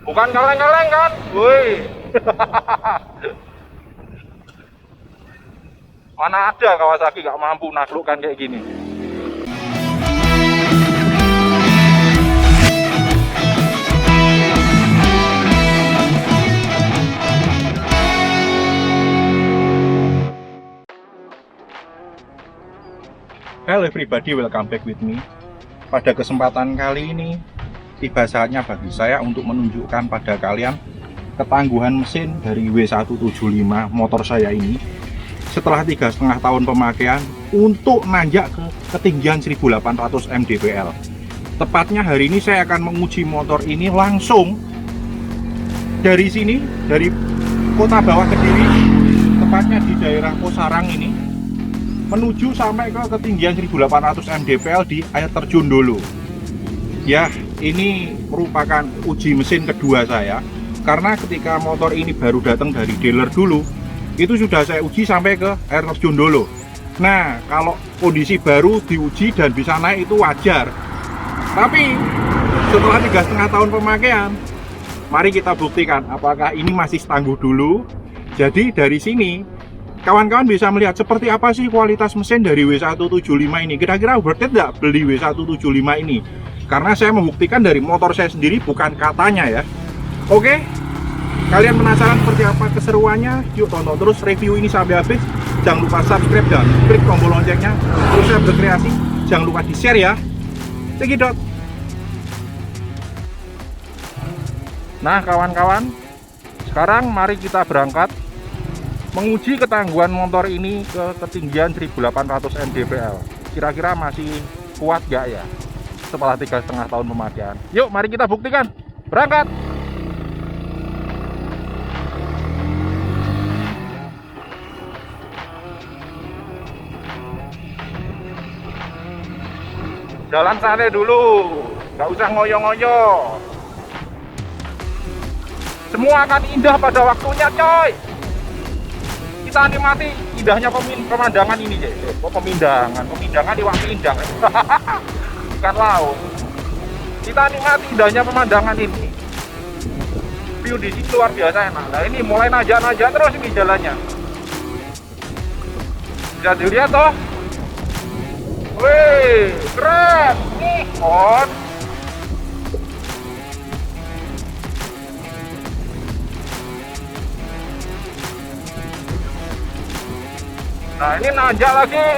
Bukan kaleng-kaleng kan? Woi. Mana ada Kawasaki gak mampu naklukkan kayak gini. Hello everybody, welcome back with me. Pada kesempatan kali ini, tiba saatnya bagi saya untuk menunjukkan pada kalian ketangguhan mesin dari W175 motor saya ini setelah 3,5 tahun pemakaian untuk nanjak ke ketinggian 1800 mdpl. Tepatnya hari ini saya akan menguji motor ini langsung dari sini, dari kota bawah Kediri, tepatnya di daerah Posarang ini, menuju sampai ke ketinggian 1800 mdpl di air terjun Dolo. Ya, ini merupakan uji mesin kedua saya, karena ketika motor ini baru datang dari dealer dulu, itu sudah saya uji sampai ke air terjun Dolo. Nah, kalau kondisi baru diuji dan bisa naik itu wajar. Tapi setelah 3,5 tahun pemakaian, mari kita buktikan apakah ini masih tangguh dulu. Jadi dari sini kawan-kawan bisa melihat seperti apa sih kualitas mesin dari W175 ini. Kira-kira worth it nggak beli W175 ini? Karena saya membuktikan dari motor saya sendiri, bukan katanya ya. Oke, kalian penasaran seperti apa keseruannya? Yuk tonton terus review ini sampai habis. Jangan lupa subscribe dan klik tombol loncengnya. Terus saya berkreasi, jangan lupa di share ya. Cekidot. Nah kawan-kawan, sekarang mari kita berangkat menguji ketangguhan motor ini ke ketinggian 1800 mdpl. Kira-kira masih kuat gak ya setelah 3,5 tahun pemakaian? Yuk mari kita buktikan. Berangkat. Jalan santai dulu, gak usah ngoyo-ngoyo. Semua akan indah pada waktunya coy. Kita nikmati indahnya pemandangan ini, pemandangan di waktu indah. Bukan laut. Kita nikmati indahnya pemandangan ini. View di sini luar biasa enak. Nah ini mulai najak-najak terus ini jalannya. Bisa dilihat toh. Wih, keren. Nih, on. Nah ini nanjak lagi.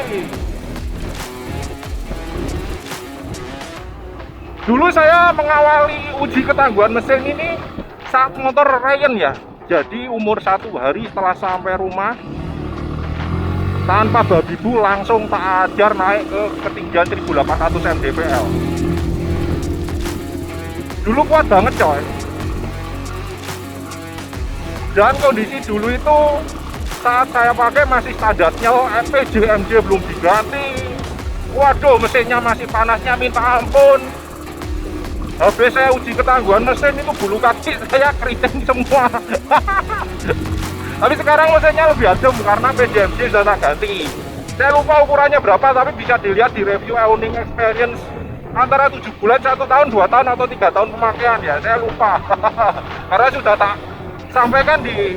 Dulu saya mengawali uji ketangguhan mesin ini saat motor Ryan ya. Jadi umur 1 hari setelah sampai rumah, tanpa babi bu langsung tak ajar naik ke ketinggian 1800 mdpl. Dulu kuat banget coy. Dan kondisi dulu itu saat saya pakai masih standarnya FPJ MJ belum diganti. Waduh, mesinnya masih panasnya minta ampun. Habis saya uji ketangguhan mesin itu bulu kaki saya keriting semua. Tapi sekarang mesinnya lebih adem karena PJMJ sudah tak ganti. Saya lupa ukurannya berapa, tapi bisa dilihat di review owning experience antara 7 bulan, 1 tahun, 2 tahun atau 3 tahun pemakaian ya. Saya lupa. Karena sudah tak sampaikan di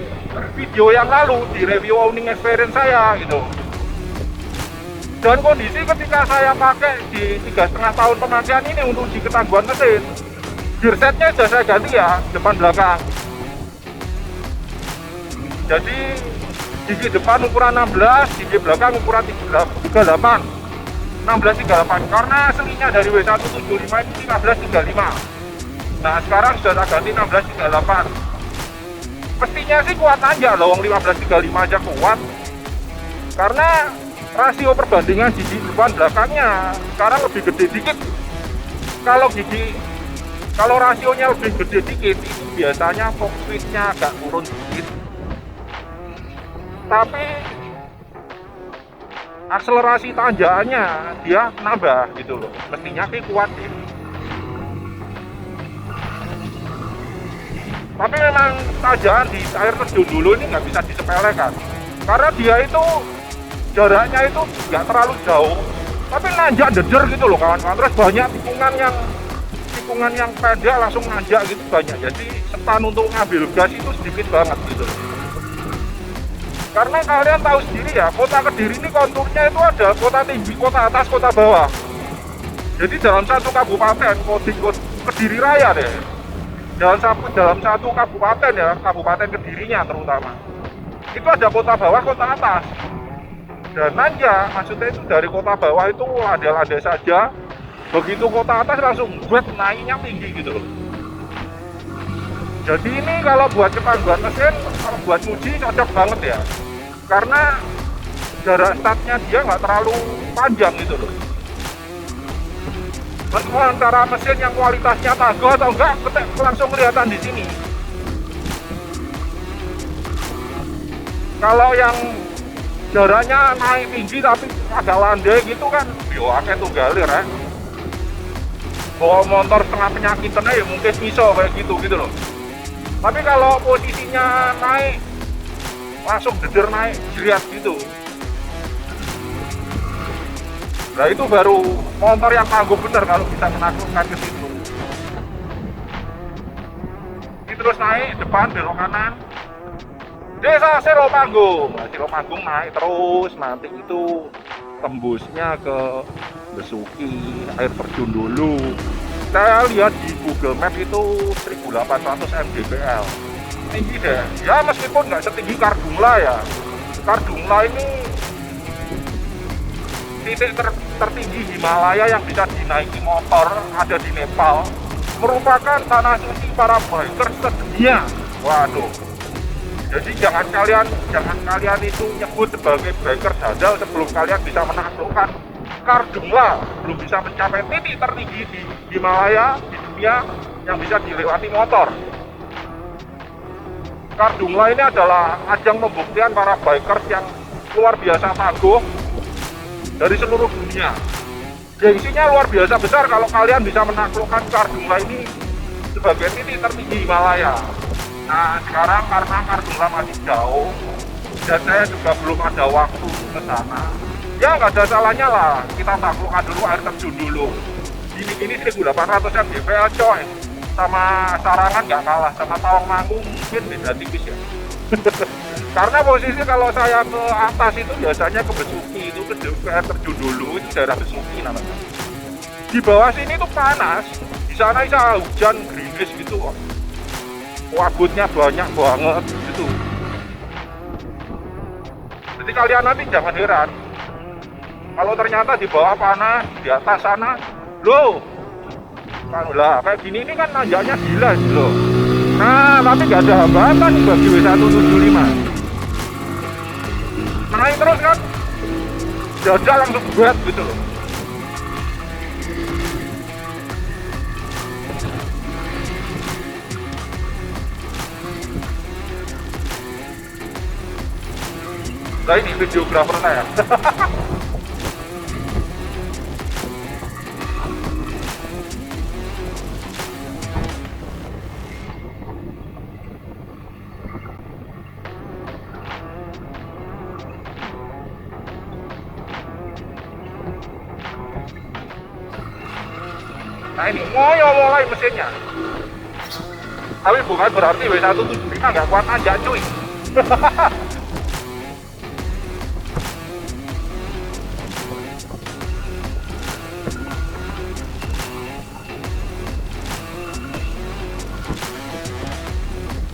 video yang lalu di review owning experience saya gitu. Dan kondisi ketika saya pakai di 3,5 tahun pemakaian ini untuk uji ketangguhan mesin, gear setnya sudah saya ganti ya, depan belakang. Jadi gigi depan ukuran 16, gigi belakang ukuran 38, 1638. Karena aslinya dari W175 ini 1535. Nah sekarang sudah tak ganti 1638. Mestinya sih kuat aja loh, 1535 aja kuat. Karena rasio perbandingan gigi depan belakangnya sekarang lebih gede dikit. Kalau rasionya lebih gede dikit, itu biasanya cockpitnya agak turun dikit. Tapi akselerasi tanjakannya dia nambah gitu loh. Mestinya sih kuat sih. Tapi memang tanjakan di air terjun dulu ini nggak bisa disepelekan, karena dia itu jaraknya itu nggak terlalu jauh, tapi nanjak deder gitu loh kawan-kawan. Terus banyak tikungan yang pendek langsung nanjak gitu. banyak, jadi setan untuk ngambil gas itu sedikit banget gitu. Karena kalian tahu sendiri ya, kota Kediri ini konturnya itu ada kota tinggi, kota atas, kota bawah. Jadi dalam satu kabupaten, Kediri Raya deh, dalam satu kabupaten ya, kabupaten Kedirinya terutama, itu ada kota bawah, kota atas. Dan nanya, maksudnya itu dari kota bawah itu ada saja, begitu kota atas langsung buat naiknya tinggi gitu loh. Jadi ini kalau buat ketangguhan mesin, kalau buat uji cocok banget ya, karena jarak startnya dia nggak terlalu panjang gitu loh. Antara mesin yang kualitasnya tangguh atau enggak, langsung kelihatan di sini. Kalau yang jaraknya naik tinggi tapi agak landai gitu kan, yo akeh tunggalir ya. Bawa motor setengah penyakitan ya mungkin bisa kayak gitu loh. Tapi kalau posisinya naik, langsung deder naik, jeriat gitu. Nah itu baru motor yang tangguh bener kalau bisa menaklukkan ke situ. Ini terus naik, depan belok kanan. Desa Siromanggung. Nah, Siromanggung naik terus, nanti itu tembusnya ke Besuki, air terjun dulu. Saya lihat di Google Map itu 1800 mdpl. Tinggi deh. Ya meskipun nggak setinggi Kardungla ya. Kardungla ini titik tertinggi Himalaya yang bisa dinaiki motor, ada di Nepal, merupakan tanah suci para biker sedunia. Waduh. Jadi jangan kalian itu nyebut sebagai biker jadal sebelum kalian bisa menaklukkan Kardungla, belum bisa mencapai titik tertinggi di Himalaya di dunia yang bisa dilewati motor. Kardungla ini adalah ajang pembuktian para bikers yang luar biasa tangguh dari seluruh dunia. Gengsinya luar biasa besar kalau kalian bisa menaklukkan Kardungla ini sebagai titik tertinggi Himalaya. Nah sekarang karena Kardungla masih jauh dan saya juga belum ada waktu ke sana, ya nggak ada salahnya lah kita taklukkan dulu air terjun dulu. Ini 1800 mdpl coy, sama Sarangan nggak kalah, sama Tawangmangu mungkin beda tipis ya. Karena posisi kalau saya ke atas itu biasanya ke Besuki, itu ke air terjun dulu, itu daerah Besuki namanya. Di bawah sini tuh panas, di sana bisa hujan gerimis gitu kok. Kabutnya banyak banget gitu. Jadi kalian nanti jangan heran kalau ternyata di bawah panas, di atas sana loh kan lah kayak gini ini kan nanjaknya gila sih loh. Nah tapi nggak ada hambatan bagi W175. Naik terus kan jajal langsung buat gitu loh. Nah ini videografer saya. Nah ini ngoyo mulai mesinnya. Tapi bukan berarti W175 nggak kuat aja cuy.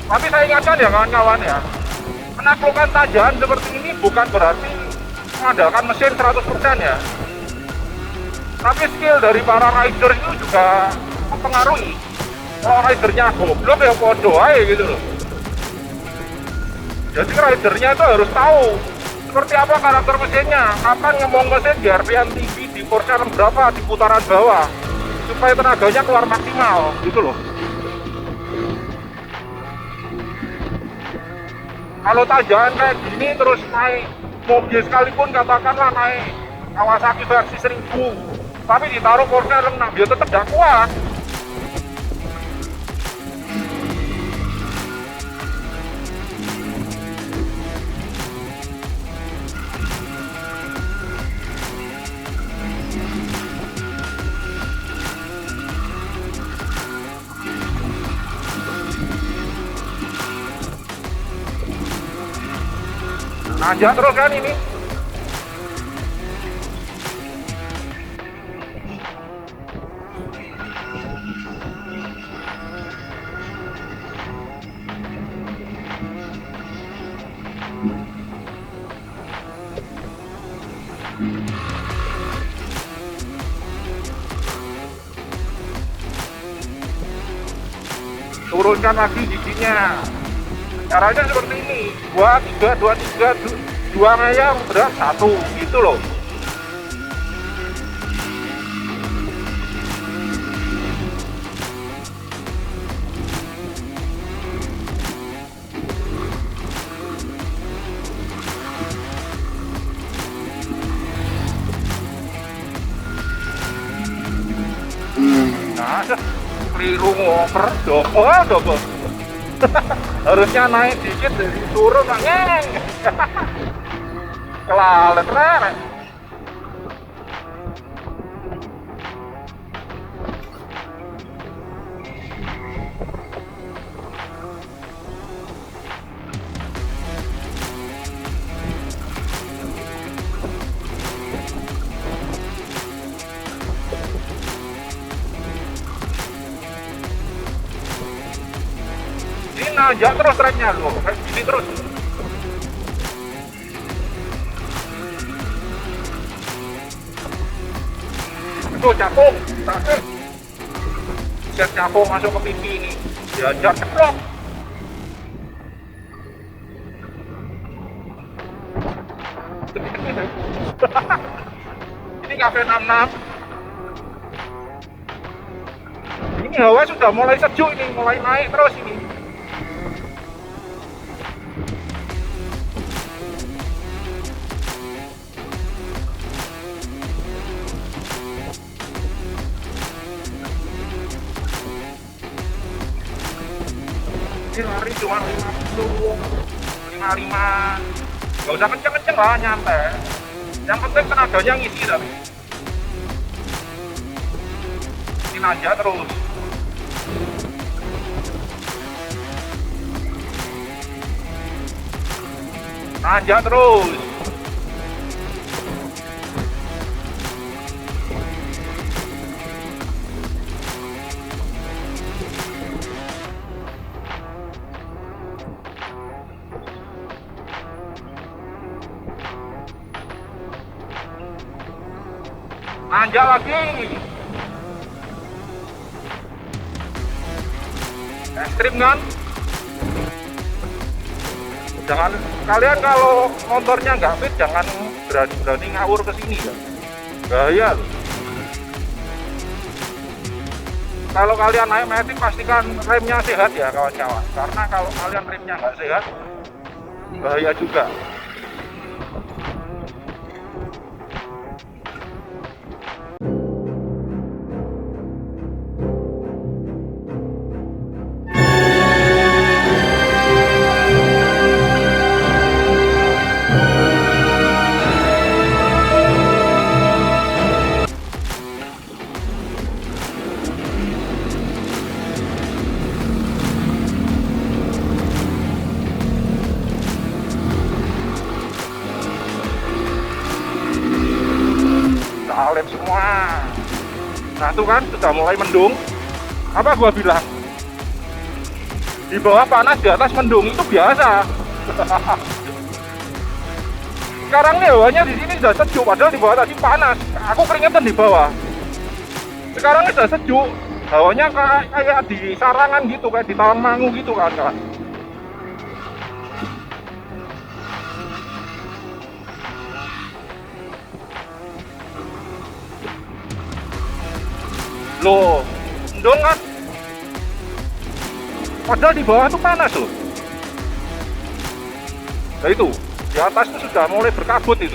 Tapi saya ingatkan ya kawan-kawan ya, menaklukkan tanjakan seperti ini bukan berarti mengandalkan mesin 100% ya. Tapi skill dari para rider itu juga mempengaruhi. Kalau ridernya goblok ya podo aja gitu loh. Jadi ridernya itu harus tahu seperti apa karakter mesinnya, kapan ngomong mesin di RPM tinggi, di force berapa, di putaran bawah, supaya tenaganya keluar maksimal gitu loh. Kalau tanjakan kayak gini terus naik mobil sekalipun katakanlah naik Kawasaki versi 1000, tapi ditaruh force renang dia tetap gak kuat. Nanjak terus kan ini. Turunkan lagi giginya. Caranya seperti ini, 2, 3, 2, 3, 2 ngayang, berat 1, gitu loh. Nah, keliru ngoper, double. Harusnya naik dikit dari turun ngeng. Kelalet rere. Ini nanjak terus treknya loh, kayak gini terus. Tuh cakung, set cakung masuk ke pipi ini, diajak ceplok. Ini kafe 66. Ini hawa sudah mulai sejuk ini, mulai naik terus ini. Ini lari cuma 50, 55. Gak usah kenceng-kenceng lah, nyantai. Yang penting tenaganya ngisi tapi. Ini aja terus. Nanjak terus. Nanjak lagi. Ekstrim kan? Jangan, kalian kalau motornya nggak fit jangan berani ngawur ke sini ya. Bahaya loh. Kalau kalian naik metik pastikan remnya sehat ya kawan-kawan. Karena kalau kalian remnya nggak sehat bahaya juga. Salep semua. Nah itu kan sudah mulai mendung. Apa gua bilang? Di bawah panas, di atas mendung itu biasa. Sekarang nih hawanya di sini sudah sejuk, padahal di bawah tadi panas. Aku keringetan di bawah. Sekarang ini sudah sejuk. Hawanya kayak di Sarangan gitu, kayak di Tawangmangu gitu kan. Loh, mendung kan? Padahal di bawah itu panas loh. Nah itu, di atas itu sudah mulai berkabut itu.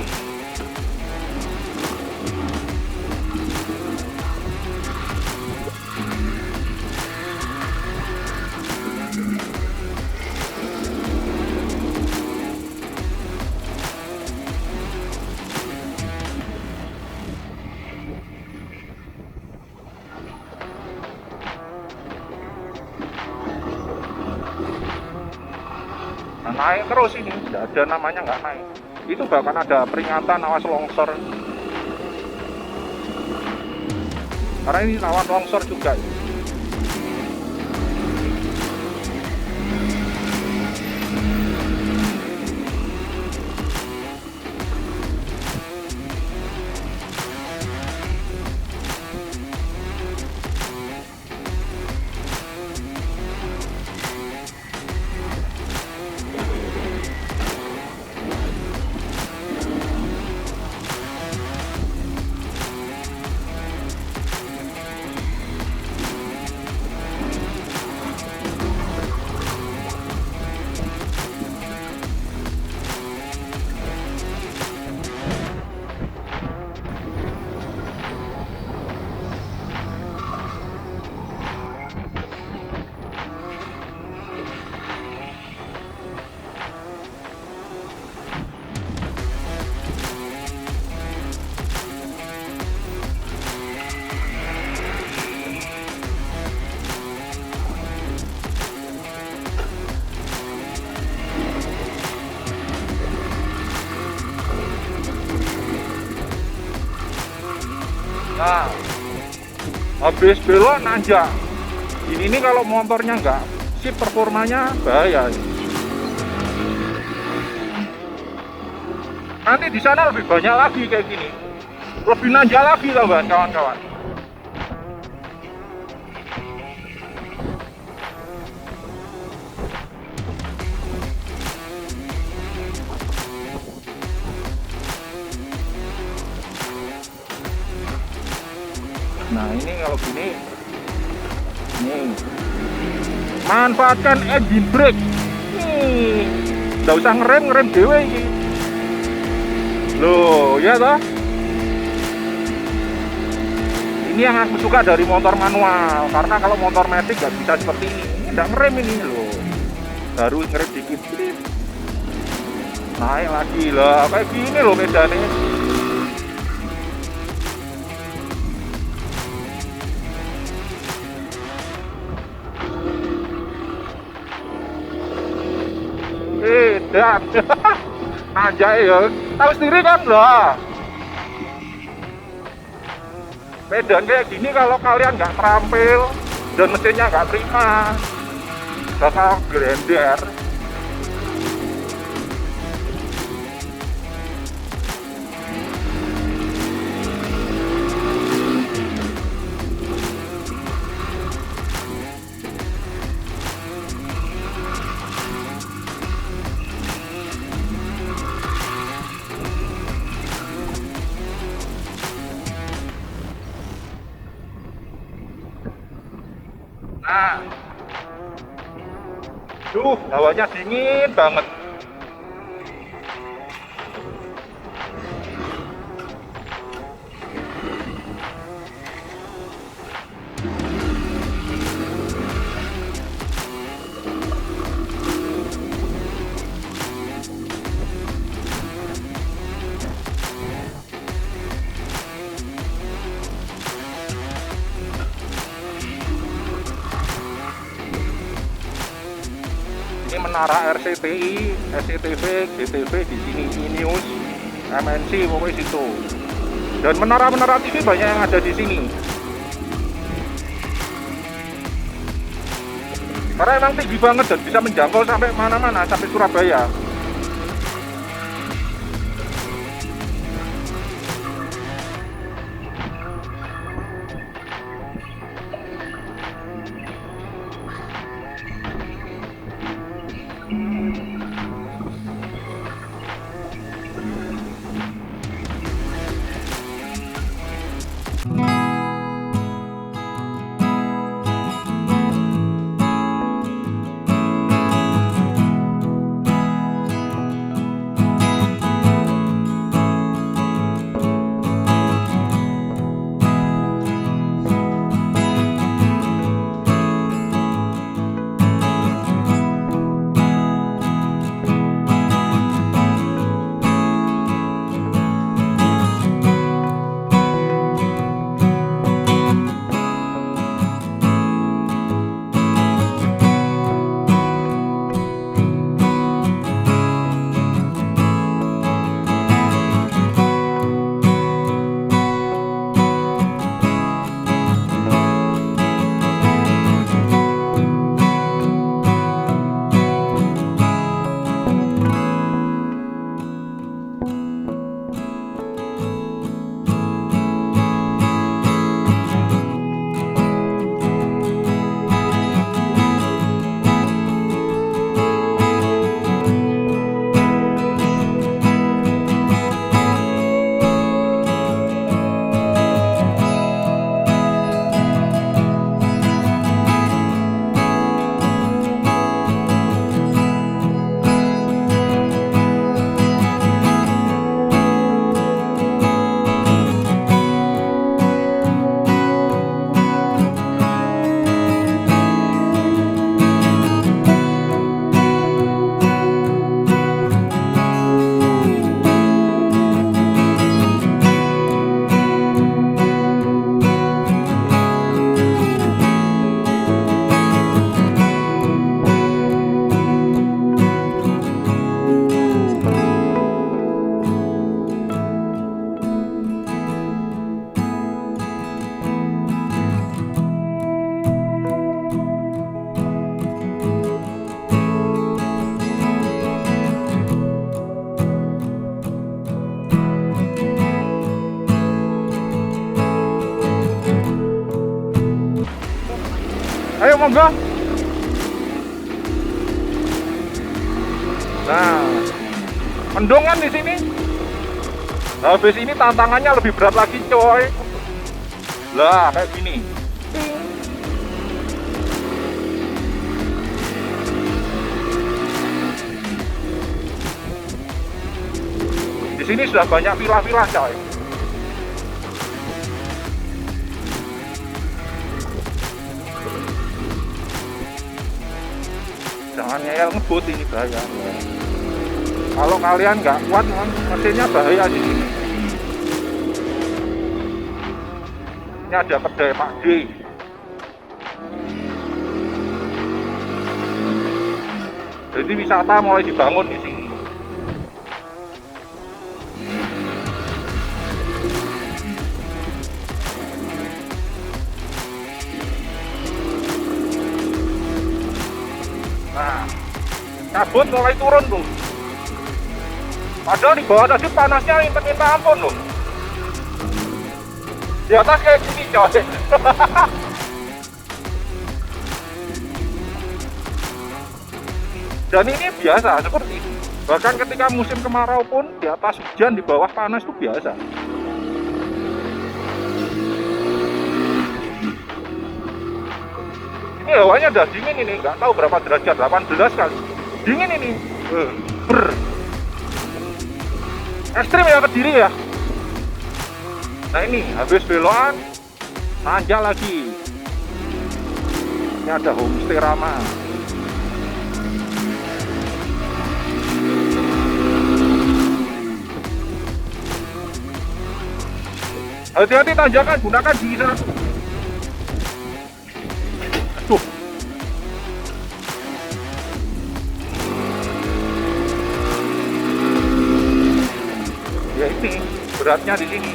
Nah, naik terus ini, tidak ada namanya nggak naik. Itu bahkan ada peringatan awas longsor. Karena ini rawan longsor juga. Nah, habis belok nanjak. Ini kalau motornya nggak sip, performanya bahaya. Nanti di sana lebih banyak lagi kayak gini, lebih nanjak lagi lah kawan-kawan. Nah ini kalau gini, nih manfaatkan engine brake. Nih, nggak usah ngerem dewe ini. Loh, ya toh? Ini yang aku suka dari motor manual, karena kalau motor matic nggak bisa seperti ini. Ini nggak ngerem ini loh. Baru ngerem dikit, naik lagi lah, kayak gini loh medannya. Dan anjay ya, tahu sendiri kan lah. Medan kayak gini kalau kalian nggak terampil dan mesinnya nggak terima, bakal glender. Nah, hawanya dingin banget. Ini menara RCTI, SCTV, GTV di sini, Inews, MNC pokoknya situ. Dan menara-menara TV banyak yang ada di sini. Karena emang tinggi banget dan bisa menjangkau sampai mana-mana, sampai Surabaya. monggo. Nah, mendung kan di sini. Habis ini tantangannya lebih berat lagi, coy. Lah, kayak gini. Di sini sudah banyak villa-villa, coy. Jangan ngeyel ngebut, ini bahaya. Kalau kalian nggak kuat, mesinnya bahaya di sini. Ini ada kedai Pak D. Jadi wisata mulai dibangun di sini. Nah, kabut mulai turun tuh. Padahal di bawah tadi panasnya minta ampun loh. Di atas kayak gini, coy. Dan ini biasa seperti itu. Bahkan ketika musim kemarau pun di atas hujan, di bawah panas itu biasa. Ini hawanya udah dingin ini, nggak tahu berapa derajat, 18 kali. Dingin ini. Ekstrim ya Kediri ya. Nah ini habis belokan nanjak lagi. Ini ada homestay Rama. Hati-hati tanjakan, gunakan gigi 1. Aduh. Ya ini beratnya di sini.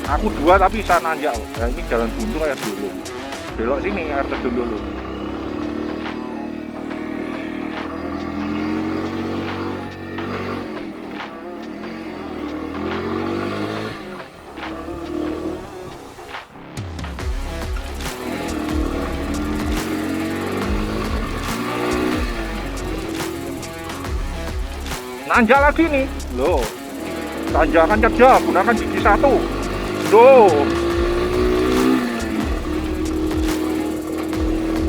Aku 2 tapi bisa nanjak. Nah, ini jalan buntu kayak dulu. Belok sini air terjun dulu. Nanjak lagi nih, loh. Tanjakan kerja, gunakan gigi 1. Loh.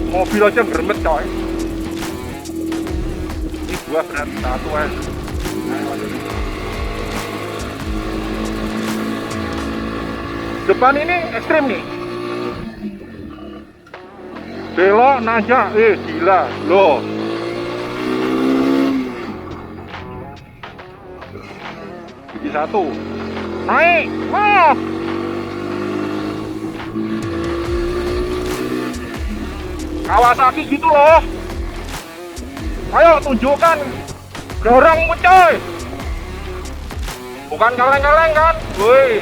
Mobil aja geremet, coy. Ini 2 berat, 1 aja. Depan ini ekstrim nih. Belok, nanjak, gila, loh. Gigi 1 naik, Kawasaki gitu loh. Ayo tunjukkan dorongmu, coy. Bukan kaleng-kaleng kan, woi.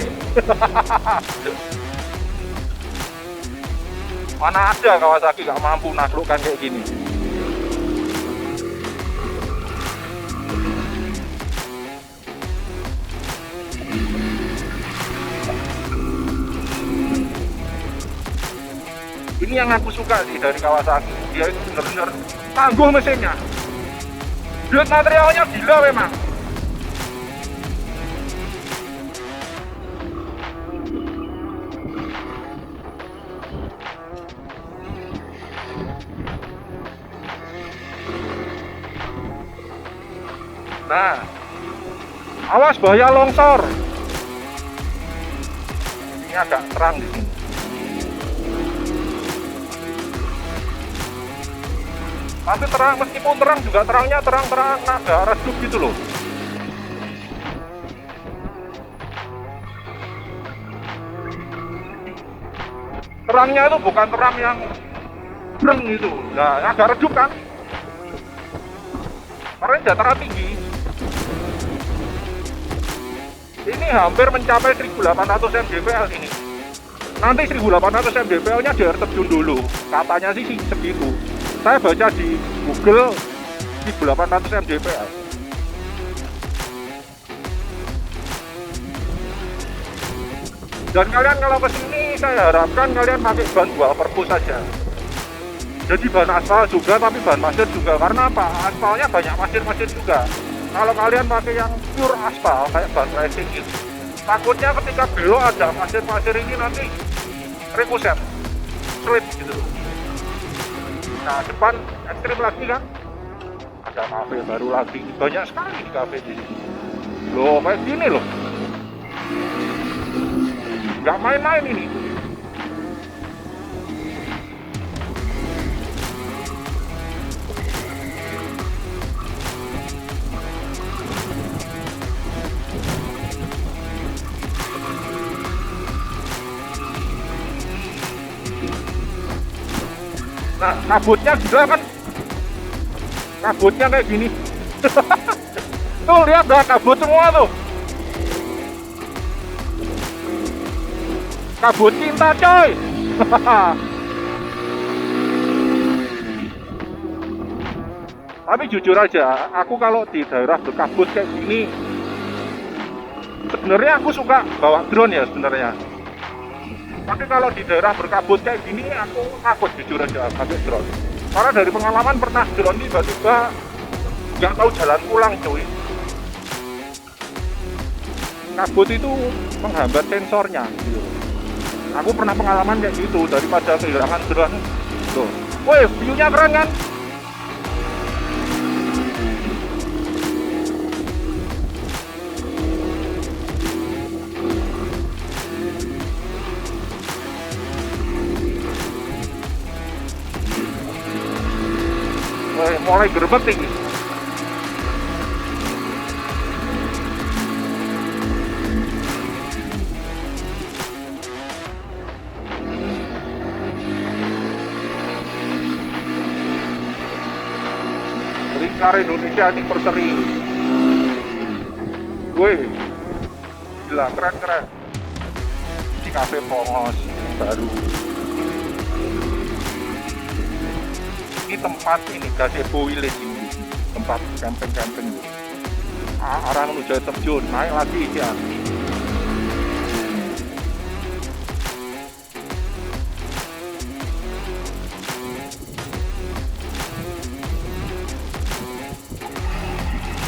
Mana ada Kawasaki gak mampu naklukkan kayak gini. Ini yang aku suka sih dari Kawasaki. Dia itu bener-bener tangguh mesinnya. Build materialnya gila memang. Nah, awas bahaya longsor. Ini agak terang di sini. Tapi terang, meskipun terang juga terangnya terang-terang agak redup gitu loh. Terangnya itu bukan terang yang breng gitu. Nah, agak redup kan. Karena dataran tinggi. Ini hampir mencapai 1800 mdpl ini. Nanti 1800 mdpl nya di air terjun dulu. Katanya sih segitu. Saya baca di Google 1800 mdpl. Dan kalian kalau kesini ini saya harapkan kalian pakai ban 2 perpus saja. Jadi ban aspal juga tapi ban pasir juga. Karena apa? Aspalnya banyak pasir-pasir juga. Kalau kalian pakai yang pure aspal kayak ban racing itu, takutnya ketika belok ada pasir-pasir ini nanti rekuset, slip gitu. Nah depan ekstrim lagi kan, ada kafe baru lagi, banyak sekali di kafe di sini. Loh kayak gini loh, nggak main-main ini. Nah, kabutnya juga kan, kabutnya kayak gini. Tuh lihat dah, kabut semua tuh. Kabut cinta coy. Tapi jujur aja, aku kalau di daerah berkabut kayak gini, sebenarnya aku suka bawa drone ya sebenarnya. Tapi kalau di daerah berkabut kayak gini, aku takut jujur aja pakai drone. Karena dari pengalaman pernah drone tiba-tiba nggak tahu jalan pulang cuy. Kabut itu menghambat sensornya gitu. Aku pernah pengalaman kayak gitu, daripada kehilangan drone. Tuh, woi, view-nya keren kan? Mulai gerbek tinggi. Lingkar Indonesia ini berseri. Wih, gila keren-keren. Di kafe Pongos baru. Ini tempat ini Gazebo Village ini, tempat camping-camping. Arah menuju air terjun, naik lagi ya.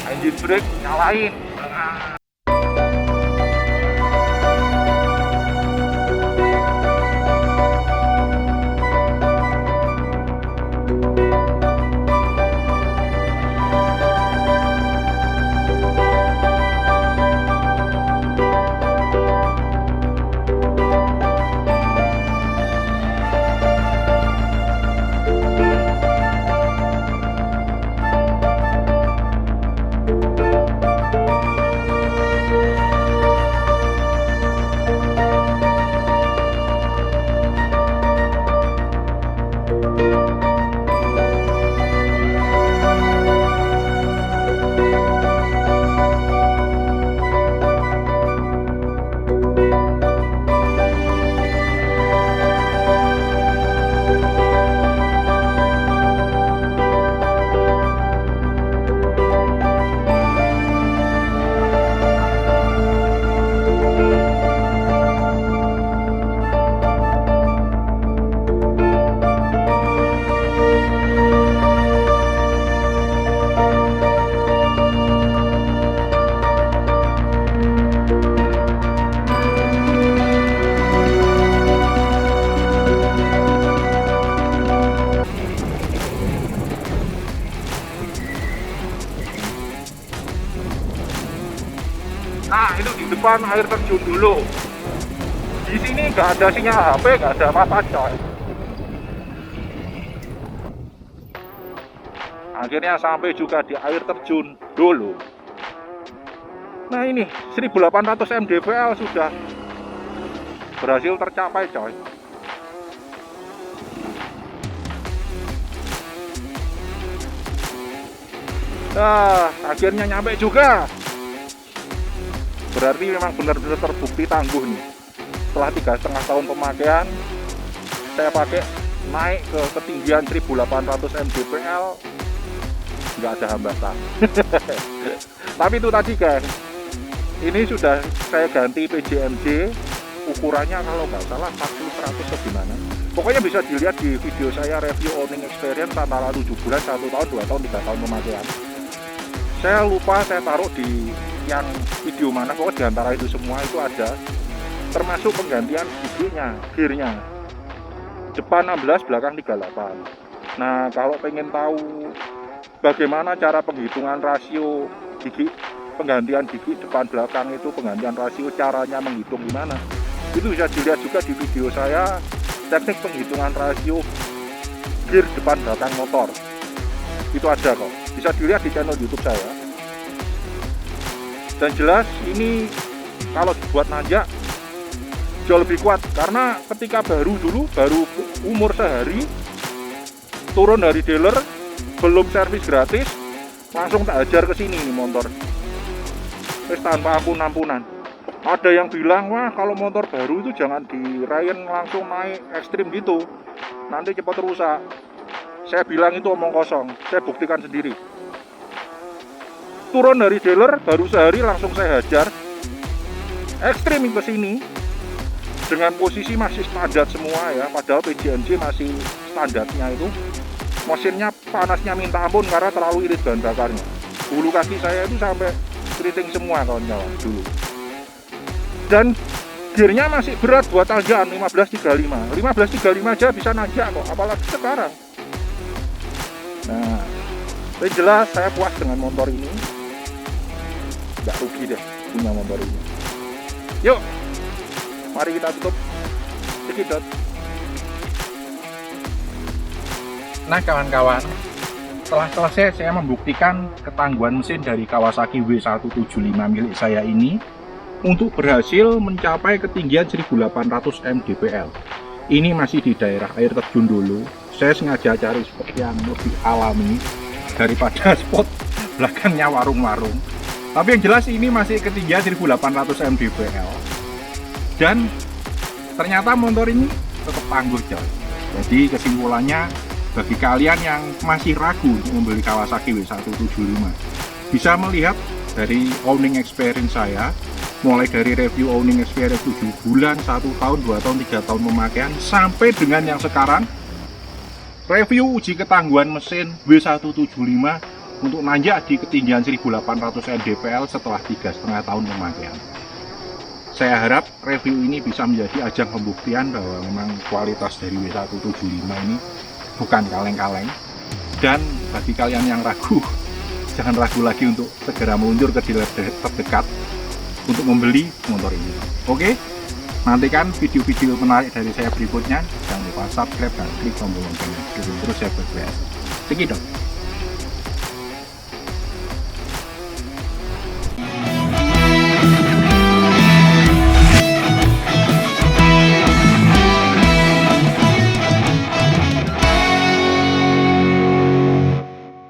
Engine brake nyalain. Nah itu di depan air terjun dulu. Di sini nggak ada sinyal HP, nggak ada apa-apa coy. Akhirnya sampai juga di air terjun dulu. Nah ini 1800 mdpl sudah berhasil tercapai coy. Nah akhirnya nyampe juga. Berarti memang benar-benar terbukti tangguh nih. Setelah 3,5 tahun pemakaian, saya pakai naik ke ketinggian 1800 mdpl, nggak ada hambatan. Tapi itu tadi guys, ini sudah saya ganti PJMJ, ukurannya kalau nggak salah 40 100 atau gimana. Pokoknya bisa dilihat di video saya review owning experience antara 7 bulan, 1 tahun, 2 tahun, 3 tahun pemakaian. Saya lupa saya taruh di yang video mana, pokoknya diantara itu semua itu ada, termasuk penggantian giginya, gearnya, depan 16, belakang 38. Nah, kalau pengen tahu bagaimana cara penghitungan rasio gigi, penggantian gigi depan belakang itu, penggantian rasio, caranya menghitung gimana, itu bisa dilihat juga di video saya, teknik penghitungan rasio gear depan belakang motor. Itu ada kok, bisa dilihat di channel YouTube saya. Dan jelas ini kalau dibuat nanjak jauh lebih kuat, karena ketika baru umur sehari, turun dari dealer, belum servis gratis, langsung tak hajar ke sini nih motor. Terus tanpa ampun-ampunan. Ada yang bilang, wah kalau motor baru itu jangan dirayain langsung naik ekstrim gitu, nanti cepat rusak. Saya bilang itu omong kosong, saya buktikan sendiri. Turun dari dealer, baru sehari langsung saya hajar ekstrim ke sini dengan posisi masih standar semua ya, padahal PJMJ masih standarnya itu. Mesinnya panasnya minta ampun karena terlalu irit bahan bakarnya. Bulu kaki saya itu sampai keriting semua kawan-kawan dulu. Dan gearnya masih berat buat tanjakan 1535. 1535 aja bisa nanjak kok, apalagi sekarang. Nah, tapi jelas saya puas dengan motor ini. Nggak rugi deh punya motor ini. Yuk, mari kita tutup sedikit. Nah kawan-kawan, setelah selesai saya membuktikan ketangguhan mesin dari Kawasaki W175 milik saya ini untuk berhasil mencapai ketinggian 1800 mdpl. Ini masih di daerah air terjun dulu. Saya sengaja cari spot yang lebih alami daripada spot belakangnya warung-warung. Tapi yang jelas ini masih ketinggian 1800 mdpl. Dan ternyata motor ini tetap tangguh coy. Jadi kesimpulannya, bagi kalian yang masih ragu untuk membeli Kawasaki W175, bisa melihat dari owning experience saya, mulai dari review owning experience 7 bulan, 1 tahun, 2 tahun, 3 tahun pemakaian, sampai dengan yang sekarang review uji ketangguhan mesin W175 untuk nanjak di ketinggian 1800 mdpl setelah 3,5 tahun pemakaian. Saya harap review ini bisa menjadi ajang pembuktian bahwa memang kualitas dari W175 ini bukan kaleng-kaleng. Dan bagi kalian yang ragu, jangan ragu lagi untuk segera meluncur ke dealer terdekat untuk membeli motor ini. Oke, nantikan video-video menarik dari saya berikutnya. Jangan lupa subscribe dan klik tombol loncengnya. Terus saya berkreasi. Segitu.